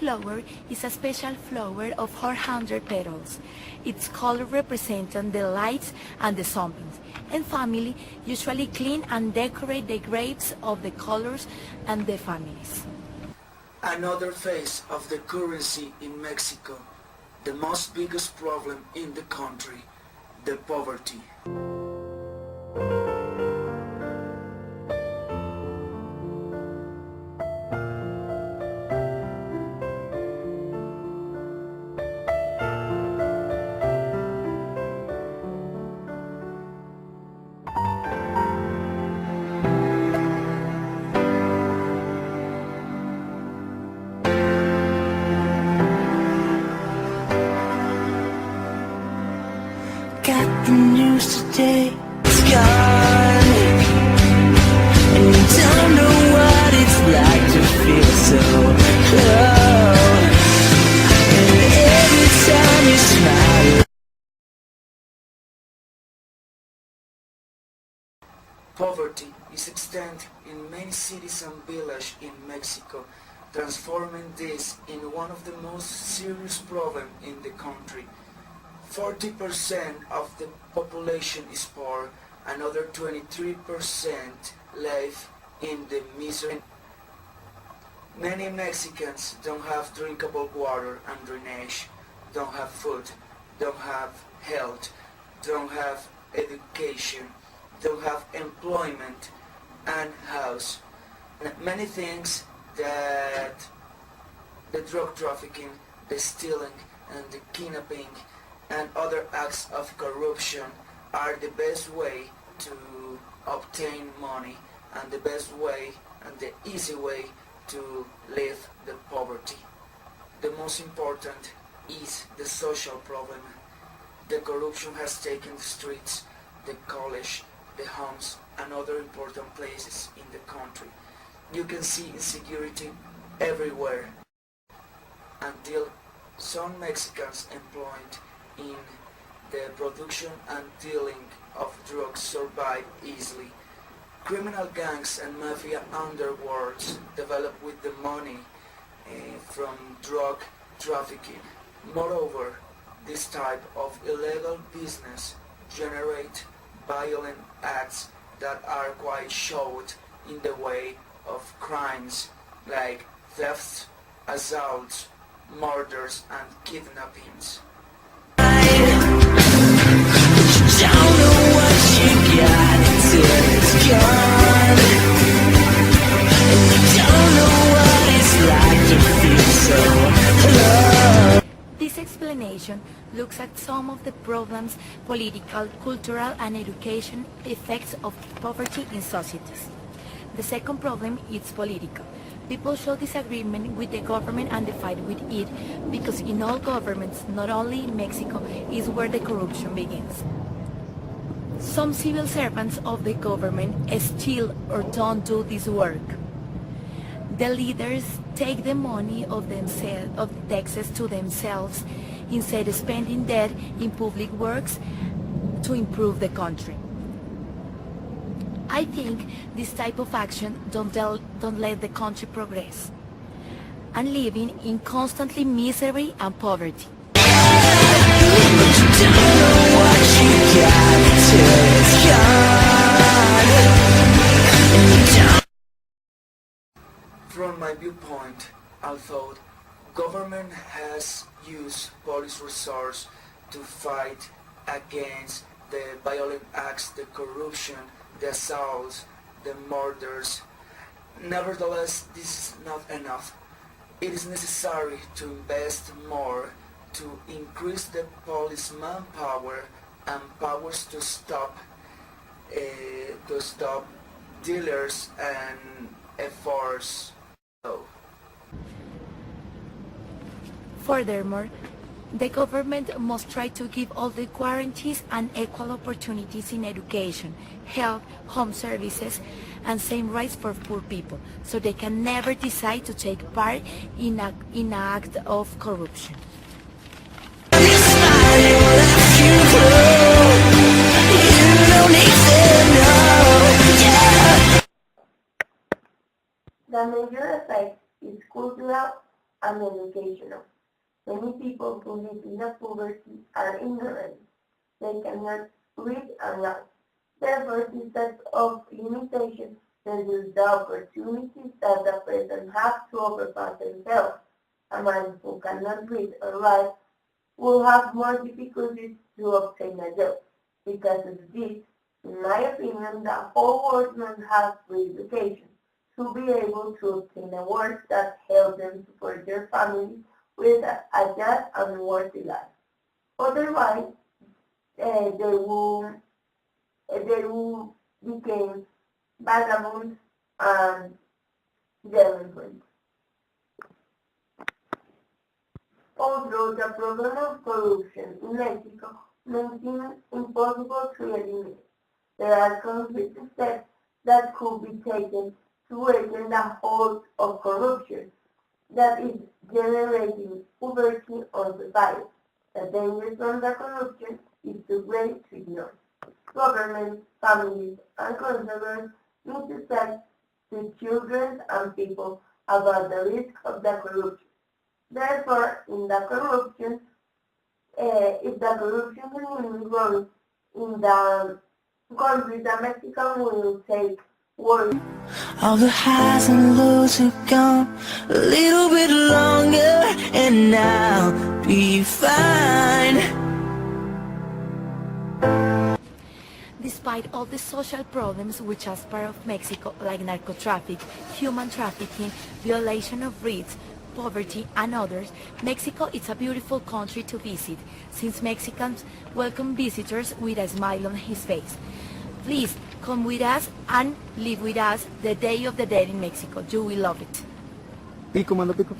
flower is a special flower of 400 petals. Its color represents the lights and the sunbeams, and family usually clean and decorate the graves of the colors and the families. Another phase of the currency in Mexico, the most biggest problem in the country, the poverty. Got the news today, it's gone, and you don't know what it's like to feel so low, and every time you smile. Poverty is extant in many cities and villages in Mexico, transforming this in one of the most serious problems in the country. 40% of the population is poor, another 23% live in the misery. Many Mexicans don't have drinkable water and drainage, don't have food, don't have health, don't have education, don't have employment and house. And many things that the drug trafficking, the stealing and the kidnapping and other acts of corruption are the best way to obtain money and the best way and the easy way to live the poverty. The most important is the social problem. The corruption has taken the streets, the college, the homes and other important places in the country. You can see insecurity everywhere until some Mexicans employed in the production and dealing of drugs survive easily. Criminal gangs and mafia underworlds develop with the money from drug trafficking. Moreover, this type of illegal business generate violent acts that are quite showed in the way of crimes like thefts, assaults, murders and kidnappings. This explanation looks at some of the problems, political, cultural and education effects of poverty in societies. The second problem is political. People show disagreement with the government and they fight with it because in all governments, not only in Mexico, is where the corruption begins. Some civil servants of the government steal or don't do this work. The leaders take the money of the taxes to themselves instead of spending that in public works to improve the country. I think this type of action don't let the country progress and living in constantly misery and poverty. From my viewpoint, although government has used police resources to fight against the violent acts, the corruption, the assaults, the murders, nevertheless, this is not enough. It is necessary to invest more to increase the police manpower and powers to stop dealers and efforts. Furthermore, the government must try to give all the guarantees and equal opportunities in education, health, home services, and same rights for poor people, so they can never decide to take part in an act of corruption. The major effect is cultural and educational. Many people who live in the poverty are ignorant. They cannot read and write. Therefore, this set of limitations reduce the opportunities that the person has to overpass themselves. A man who cannot read or write will have more difficulties to obtain a job. Because of this, in my opinion, the whole world must have free education to be able to obtain a work that helps them support their families with a just and worthy life. Otherwise, they will become vagabonds and delinquents. Although the problem of corruption in Mexico may seem impossible to eliminate, there are concrete steps that could be taken to weaken the hold of corruption that is generating poverty on society. The danger from the corruption is too great to ignore. Governments, families, and consumers need to tell the children and people about the risk of the corruption. Therefore, if the corruption remains growing in the country, the Mexican will take work. All the highs and lows have gone a little bit longer, and I'll be fine. Despite all the social problems which are part of Mexico, like narcotraffic, human trafficking, violation of rights, poverty, and others, Mexico is a beautiful country to visit, since Mexicans welcome visitors with a smile on his face. Please come with us and live with us the Day of the Dead in Mexico. You will love it. Pico, manda pico.